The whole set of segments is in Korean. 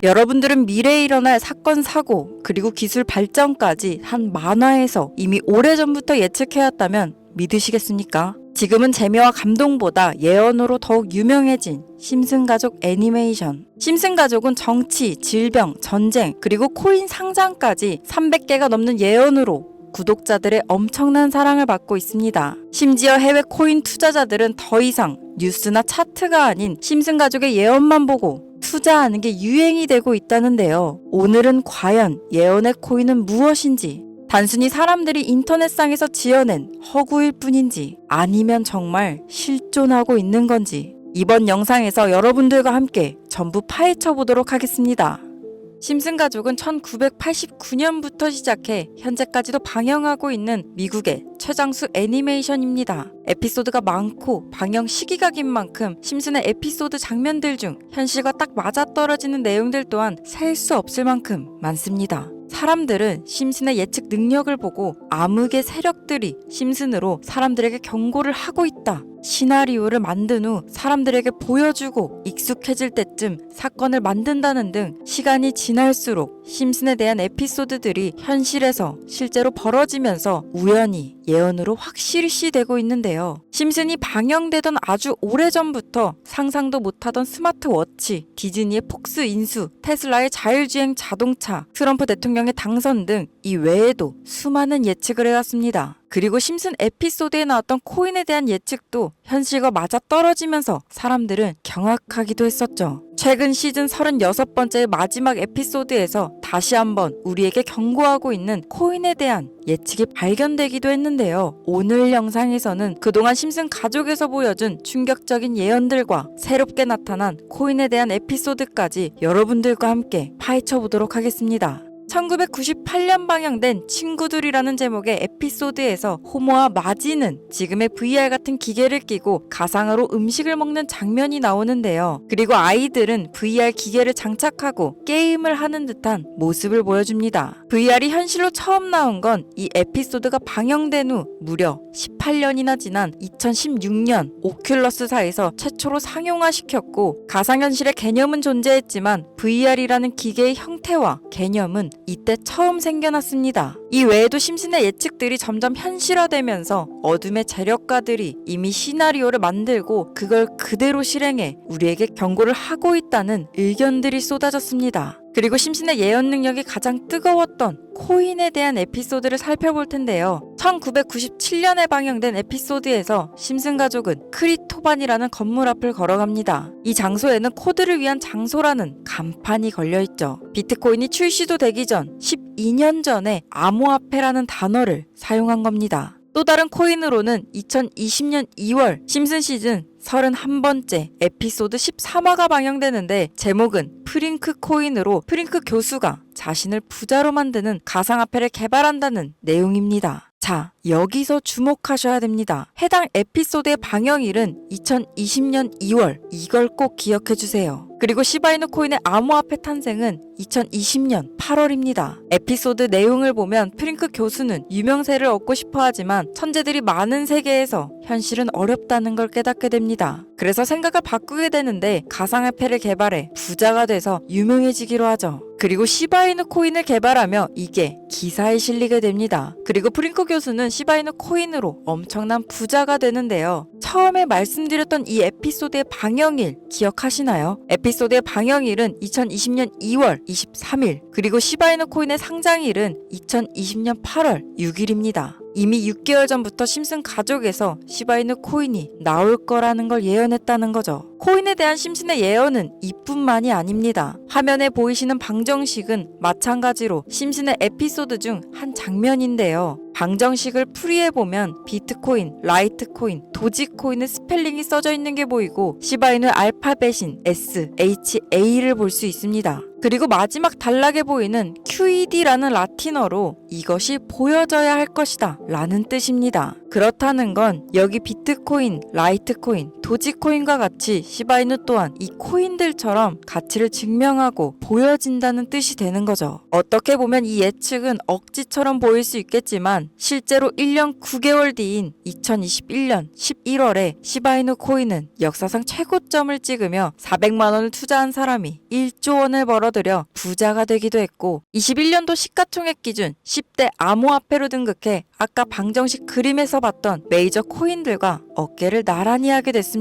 여러분들은 미래에 일어날 사건, 사고, 그리고 기술 발전까지 한 만화에서 이미 오래전부터 예측해왔다면 믿으시겠습니까? 지금은 재미와 감동보다 예언으로 더욱 유명해진 심슨 가족 애니메이션. 심슨 가족은 정치, 질병, 전쟁, 그리고 코인 상장까지 300개가 넘는 예언으로 구독자들의 엄청난 사랑을 받고 있습니다. 심지어 해외 코인 투자자들은 더 이상 뉴스나 차트가 아닌 심슨 가족의 예언만 보고 투자하는 게 유행이 되고 있다는데요. 오늘은 과연 예언의 코인은 무엇인지, 단순히 사람들이 인터넷상에서 지어낸 허구일 뿐인지, 아니면 정말 실존하고 있는 건지, 이번 영상에서 여러분들과 함께 전부 파헤쳐 보도록 하겠습니다. 심슨 가족은 1989년부터 시작해 현재까지도 방영하고 있는 미국의 최장수 애니메이션입니다. 에피소드가 많고 방영 시기가 긴 만큼 심슨의 에피소드 장면들 중 현실과 딱 맞아떨어지는 내용들 또한 셀 수 없을 만큼 많습니다. 사람들은 심슨의 예측 능력을 보고 암흑의 세력들이 심슨으로 사람들에게 경고를 하고 있다, 시나리오를 만든 후 사람들에게 보여주고 익숙해질 때쯤 사건을 만든다는 등 시간이 지날수록 심슨에 대한 에피소드들이 현실에서 실제로 벌어지면서 우연히 예언으로 확실시 되고 있는데요. 심슨이 방영되던 아주 오래전부터 상상도 못하던 스마트워치, 디즈니의 폭스 인수, 테슬라의 자율주행 자동차, 트럼프 대통령의 당선 등 이 외에도 수많은 예측을 해왔습니다. 그리고 심슨 에피소드에 나왔던 코인에 대한 예측도 현실과 맞아떨어지면서 사람들은 경악하기도 했었죠. 최근 시즌 36번째 마지막 에피소드에서 다시 한번 우리에게 경고하고 있는 코인에 대한 예측이 발견되기도 했는데요. 오늘 영상에서는 그동안 심슨 가족에서 보여준 충격적인 예언들과 새롭게 나타난 코인에 대한 에피소드까지 여러분들과 함께 파헤쳐 보도록 하겠습니다. 1998년 방영된 친구들이라는 제목의 에피소드에서 호모와 마지는 지금의 VR 같은 기계를 끼고 가상으로 음식을 먹는 장면이 나오는데요. 그리고 아이들은 VR 기계를 장착하고 게임을 하는 듯한 모습을 보여줍니다. VR이 현실로 처음 나온 건 이 에피소드가 방영된 후 무려 18년이나 지난 2016년 오큘러스사에서 최초로 상용화시켰고, 가상현실의 개념은 존재했지만 VR이라는 기계의 형태와 개념은 이때 처음 생겨났습니다. 이 외에도 심슨의 예측들이 점점 현실화되면서 어둠의 재력가들이 이미 시나리오를 만들고 그걸 그대로 실행해 우리에게 경고를 하고 있다는 의견들이 쏟아졌습니다. 그리고 심슨의 예언 능력이 가장 뜨거웠던 코인에 대한 에피소드를 살펴볼 텐데요. 1997년에 방영된 에피소드에서 심슨 가족은 크리토반이라는 건물 앞을 걸어갑니다. 이 장소에는 코드를 위한 장소라는 간판이 걸려있죠. 비트코인이 출시도 되기 전 12년 전에 암호화폐라는 단어를 사용한 겁니다. 또 다른 코인으로는 2020년 2월 심슨 시즌 31번째 에피소드 13화가 방영되는데, 제목은 프링크 코인으로 프링크 교수가 자신을 부자로 만드는 가상화폐를 개발한다는 내용입니다. 자, 여기서 주목하셔야 됩니다. 해당 에피소드의 방영일은 2020년 2월, 이걸 꼭 기억해주세요. 그리고 시바이누 코인의 암호화폐 탄생은 2020년 8월입니다. 에피소드 내용을 보면 프링크 교수는 유명세를 얻고 싶어 하지만 천재들이 많은 세계에서 현실은 어렵다는 걸 깨닫게 됩니다. 그래서 생각을 바꾸게 되는데 가상화폐를 개발해 부자가 돼서 유명해지기로 하죠. 그리고 시바이누 코인을 개발하며 이게 기사에 실리게 됩니다. 그리고 프링크 교수는 시바이누 코인으로 엄청난 부자가 되는데요. 처음에 말씀드렸던 이 에피소드의 방영일 기억하시나요? 에피소드의 방영일은 2020년 2월 23일, 그리고 시바이누 코인의 상장일은 2020년 8월 6일입니다. 이미 6개월 전부터 심슨 가족에서 시바이누 코인이 나올 거라는 걸 예언했다는 거죠. 코인에 대한 심슨의 예언은 이뿐만이 아닙니다. 화면에 보이시는 방정식은 마찬가지로 심슨의 에피소드 중 한 장면인데요. 방정식을 풀이해보면 비트코인, 라이트코인, 도지코인의 스펠링이 써져 있는 게 보이고 시바이누 알파벳인 SHA를 볼 수 있습니다. 그리고 마지막 단락에 보이는 QED라는 라틴어로 이것이 보여져야 할 것이다 라는 뜻입니다. 그렇다는 건 여기 비트코인, 라이트코인, 도지코인과 같이 시바이누 또한 이 코인들처럼 가치를 증명하고 보여진다는 뜻이 되는 거죠. 어떻게 보면 이 예측은 억지처럼 보일 수 있겠지만 실제로 1년 9개월 뒤인 2021년 11월에 시바이누 코인은 역사상 최고점을 찍으며 400만 원을 투자한 사람이 1조 원을 벌어들여 부자가 되기도 했고 21년도 시가총액 기준 10대 암호화폐로 등극해 아까 방정식 그림에서 봤던 메이저 코인들과 어깨를 나란히 하게 됐습니다.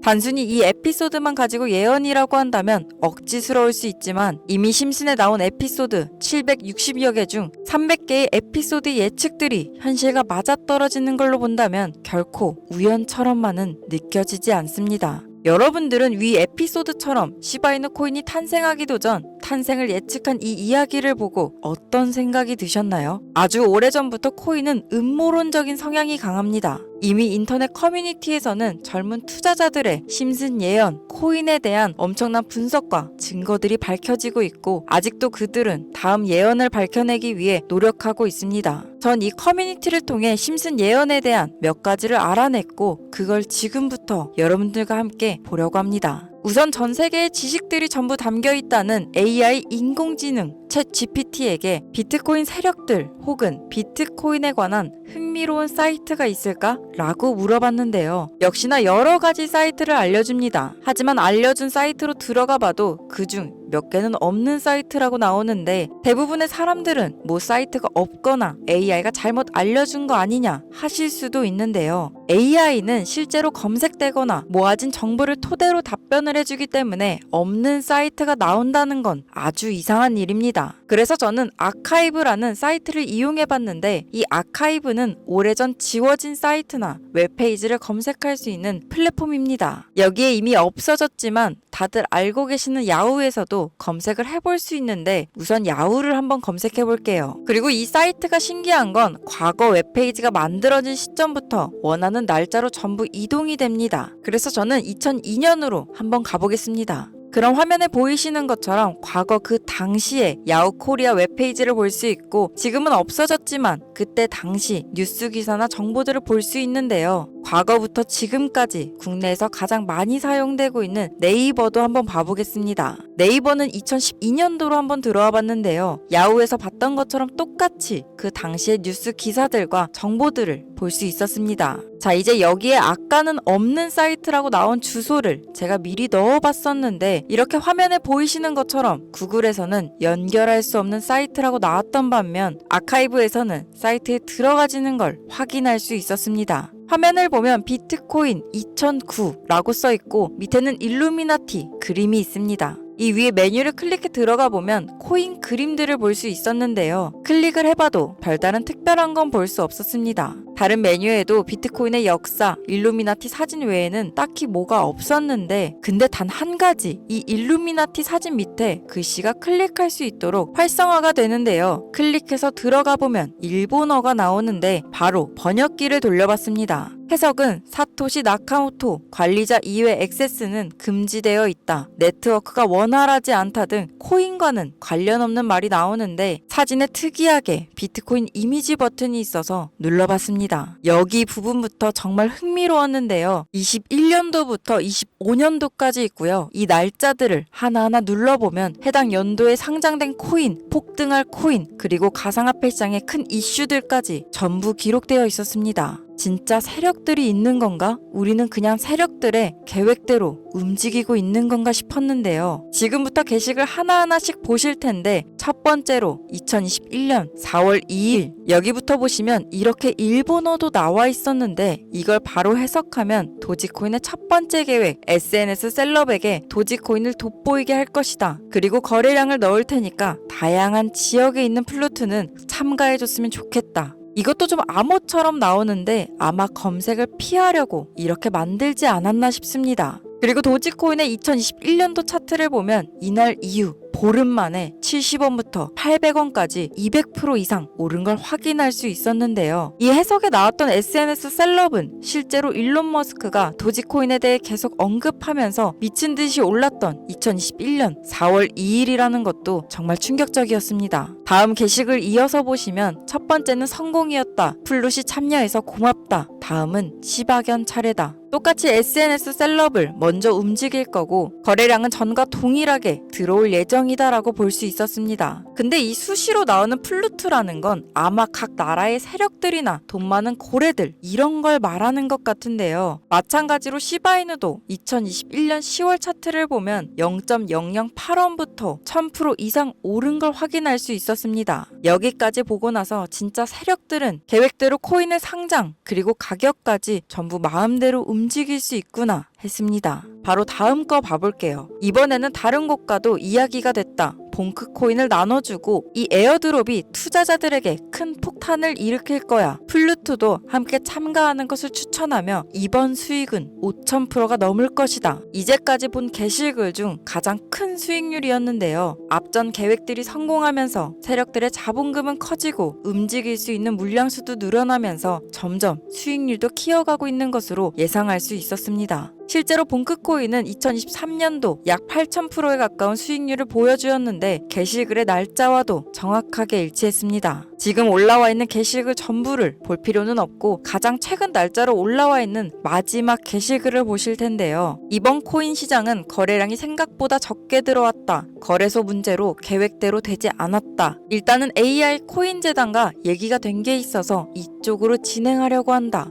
단순히 이 에피소드만 가지고 예언이라고 한다면 억지스러울 수 있지만 이미 심슨에 나온 에피소드 760여 개 중 300개의 에피소드 예측들이 현실과 맞아떨어지는 걸로 본다면 결코 우연처럼만은 느껴지지 않습니다. 여러분들은 위 에피소드처럼 시바이누 코인이 탄생하기도 전 탄생을 예측한 이 이야기를 보고 어떤 생각이 드셨나요? 아주 오래전부터 코인은 음모론적인 성향이 강합니다. 이미 인터넷 커뮤니티에서는 젊은 투자자들의 심슨 예언, 코인에 대한 엄청난 분석과 증거들이 밝혀지고 있고 아직도 그들은 다음 예언을 밝혀내기 위해 노력하고 있습니다. 전 이 커뮤니티를 통해 심슨 예언에 대한 몇 가지를 알아냈고 그걸 지금부터 여러분들과 함께 보려고 합니다. 우선 전 세계의 지식들이 전부 담겨 있다는 AI 인공지능 챗 GPT에게 비트코인 세력들 혹은 비트코인에 관한 흥미로운 사이트가 있을까? 라고 물어봤는데요. 역시나 여러 가지 사이트를 알려줍니다. 하지만 알려준 사이트로 들어가 봐도 그중 몇 개는 없는 사이트라고 나오는데 대부분의 사람들은 뭐 사이트가 없거나 AI가 잘못 알려준 거 아니냐 하실 수도 있는데요. AI는 실제로 검색되거나 모아진 정보를 토대로 답변을 해주기 때문에 없는 사이트가 나온다는 건 아주 이상한 일입니다. 그래서 저는 아카이브라는 사이트를 이용해봤는데 이 아카이브는 오래전 지워진 사이트나 웹페이지를 검색할 수 있는 플랫폼입니다. 여기에 이미 없어졌지만 다들 알고 계시는 야후에서도 검색을 해볼 수 있는데 우선 야후를 한번 검색해볼게요. 그리고 이 사이트가 신기한 건 과거 웹페이지가 만들어진 시점부터 원하는 날짜로 전부 이동이 됩니다. 그래서 저는 2002년으로 한번 가보겠습니다. 그럼 화면에 보이시는 것처럼 과거 그 당시에 야후 코리아 웹페이지를 볼 수 있고 지금은 없어졌지만 그때 당시 뉴스 기사나 정보들을 볼 수 있는데요. 과거부터 지금까지 국내에서 가장 많이 사용되고 있는 네이버도 한번 봐보겠습니다. 네이버는 2012년도로 한번 들어와 봤는데요. 야후에서 봤던 것처럼 똑같이 그 당시의 뉴스 기사들과 정보들을 볼 수 있었습니다. 자, 이제 여기에 아까는 없는 사이트라고 나온 주소를 제가 미리 넣어봤었는데 이렇게 화면에 보이시는 것처럼 구글에서는 연결할 수 없는 사이트라고 나왔던 반면 아카이브에서는 사이트에 들어가지는 걸 확인할 수 있었습니다. 화면을 보면 비트코인 2009라고 써있고 밑에는 일루미나티 그림이 있습니다. 이 위에 메뉴를 클릭해 들어가 보면 코인 그림들을 볼 수 있었는데요. 클릭을 해봐도 별다른 특별한 건 볼 수 없었습니다. 다른 메뉴에도 비트코인의 역사, 일루미나티 사진 외에는 딱히 뭐가 없었는데 근데 단 한 가지 이 일루미나티 사진 밑에 글씨가 클릭할 수 있도록 활성화가 되는데요. 클릭해서 들어가 보면 일본어가 나오는데 바로 번역기를 돌려봤습니다. 해석은 사토시 나카모토 관리자 이외 액세스는 금지되어 있다. 네트워크가 원활하지 않다 등 코인과는 관련 없는 말이 나오는데 사진에 특이하게 비트코인 이미지 버튼이 있어서 눌러봤습니다. 여기 부분부터 정말 흥미로웠는데요. 21년도부터 25년도까지 있고요. 이 날짜들을 하나하나 눌러보면 해당 연도에 상장된 코인, 폭등할 코인, 그리고 가상화폐 시장의 큰 이슈들까지 전부 기록되어 있었습니다. 진짜 세력들이 있는 건가? 우리는 그냥 세력들의 계획대로 움직이고 있는 건가 싶었는데요. 지금부터 게시글 하나하나씩 보실 텐데 첫 번째로 2021년 4월 2일 여기부터 보시면 이렇게 일본어도 나와 있었는데 이걸 바로 해석하면 도지코인의 첫 번째 계획 SNS 셀럽에게 도지코인을 돋보이게 할 것이다. 그리고 거래량을 넣을 테니까 다양한 지역에 있는 플루트는 참가해줬으면 좋겠다. 이것도 좀 암호처럼 나오는데 아마 검색을 피하려고 이렇게 만들지 않았나 싶습니다. 그리고 도지코인의 2021년도 차트를 보면 이날 이후 보름 만에 70원부터 800원까지 200% 이상 오른 걸 확인할 수 있었는데요. 이 해석에 나왔던 SNS 셀럽은 실제로 일론 머스크가 도지코인에 대해 계속 언급하면서 미친 듯이 올랐던 2021년 4월 2일이라는 것도 정말 충격적이었습니다. 다음 게시글 이어서 보시면 첫 번째는 성공이었다. 플룻이 참여해서 고맙다. 다음은 시바견 차례다. 똑같이 SNS 셀럽을 먼저 움직일 거고 거래량은 전과 동일하게 들어올 예정이다라고 볼 수 있었습니다. 근데 이 수시로 나오는 플루트라는 건 아마 각 나라의 세력들이나 돈 많은 고래들 이런 걸 말하는 것 같은데요. 마찬가지로 시바이누도 2021년 10월 차트를 보면 0.008원부터 1000% 이상 오른 걸 확인할 수 있었습니다. 여기까지 보고 나서 진짜 세력들은 계획대로 코인을 상장 그리고 가격까지 전부 마음대로 움직일 수 있구나 했습니다. 바로 다음 거 봐볼게요. 이번에는 다른 곳과도 이야기가 됐다. 봉크 코인을 나눠주고 이 에어드롭이 투자자들에게 큰 폭탄을 일으킬 거야. 플루트도 함께 참가하는 것을 추천하며 이번 수익은 5000%가 넘을 것이다. 이제까지 본 게시글 중 가장 큰 수익률이었는데요. 앞전 계획들이 성공하면서 세력들의 자본금은 커지고 움직일 수 있는 물량수도 늘어나면서 점점 수익률도 키워가고 있는 것으로 예상할 수 있었습니다. 실제로 봉크코인은 2023년도 약 8000%에 가까운 수익률을 보여주었는데 게시글의 날짜와도 정확하게 일치했습니다. 지금 올라와 있는 게시글 전부를 볼 필요는 없고 가장 최근 날짜로 올라와 있는 마지막 게시글을 보실 텐데요. 이번 코인 시장은 거래량이 생각보다 적게 들어왔다. 거래소 문제로 계획대로 되지 않았다. 일단은 AI 코인 재단과 얘기가 된 게 있어서 이쪽으로 진행하려고 한다.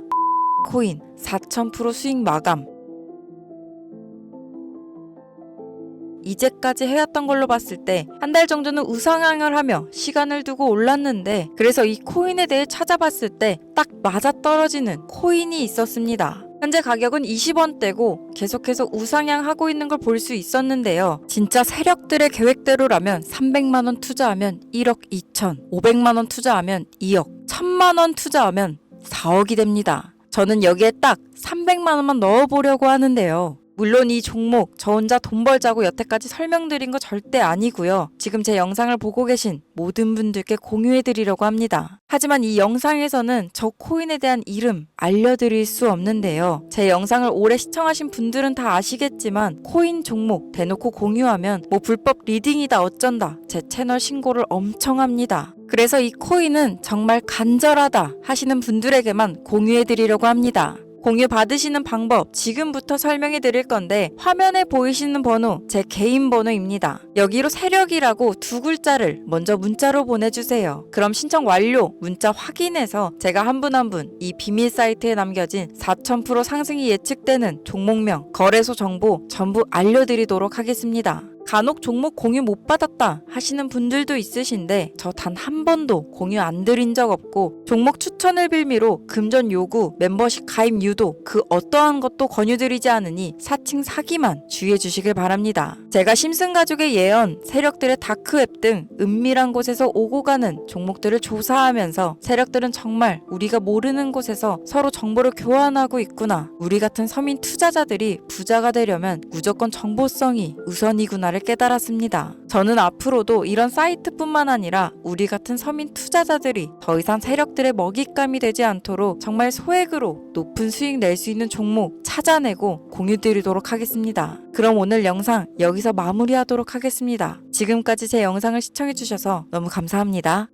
코인 4000% 수익 마감. 이제까지 해왔던 걸로 봤을 때 한 달 정도는 우상향을 하며 시간을 두고 올랐는데 그래서 이 코인에 대해 찾아봤을 때 딱 맞아떨어지는 코인이 있었습니다. 현재 가격은 20원대고 계속해서 우상향하고 있는 걸 볼 수 있었는데요. 진짜 세력들의 계획대로라면 300만원 투자하면 1억 2천, 500만원 투자하면 2억, 1000만원 투자하면 4억이 됩니다. 저는 여기에 딱 300만원만 넣어보려고 하는데요. 물론 이 종목 저 혼자 돈 벌자고 여태까지 설명드린 거 절대 아니고요. 지금 제 영상을 보고 계신 모든 분들께 공유해드리려고 합니다. 하지만 이 영상에서는 저 코인에 대한 이름 알려드릴 수 없는데요. 제 영상을 오래 시청하신 분들은 다 아시겠지만 코인 종목 대놓고 공유하면 뭐 불법 리딩이다 어쩐다 제 채널 신고를 엄청 합니다. 그래서 이 코인은 정말 간절하다 하시는 분들에게만 공유해드리려고 합니다. 공유 받으시는 방법 지금부터 설명해 드릴 건데 화면에 보이시는 번호 제 개인 번호입니다. 여기로 세력이라고 두 글자를 먼저 문자로 보내주세요. 그럼 신청 완료 문자 확인해서 제가 한 분 한 분 이 비밀 사이트에 남겨진 4000% 상승이 예측되는 종목명, 거래소 정보 전부 알려드리도록 하겠습니다. 간혹 종목 공유 못 받았다 하시는 분들도 있으신데 저 단 한 번도 공유 안 드린 적 없고 종목 추천을 빌미로 금전 요구, 멤버십 가입 유도 그 어떠한 것도 권유드리지 않으니 사칭 사기만 주의해 주시길 바랍니다. 제가 심슨가족의 예언, 세력들의 다크웹 등 은밀한 곳에서 오고 가는 종목들을 조사하면서 세력들은 정말 우리가 모르는 곳에서 서로 정보를 교환하고 있구나. 우리 같은 서민 투자자들이 부자가 되려면 무조건 정보성이 우선이구나 를 깨달았습니다. 저는 앞으로도 이런 사이트뿐만 아니라 우리 같은 서민 투자자들이 더 이상 세력들의 먹잇감이 되지 않도록 정말 소액으로 높은 수익 낼 수 있는 종목 찾아내고 공유드리도록 하겠습니다. 그럼 오늘 영상 여기서 마무리하도록 하겠습니다. 지금까지 제 영상을 시청해주셔서 너무 감사합니다.